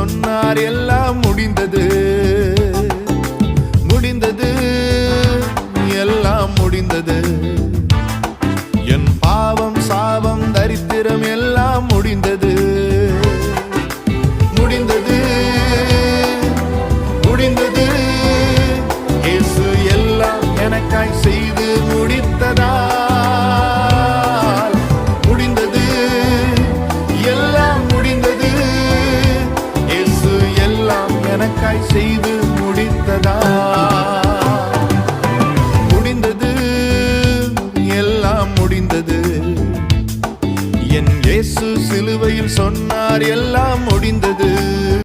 சொன்னார் எல்லாம் முடிந்தது, முடிந்தது, எல்லாம் முடிந்தது. என் பாவம் சாபம் தரித்திரம் எல்லாம் முடிந்தது, முடிந்தது, முடிந்தது. இயேசு எல்லாம் எனக்காய் செய்து முடித்ததால் முடிந்தது, எல்லாம் முடிந்தது. இயேசு எல்லாம் எனக்காய் செய்து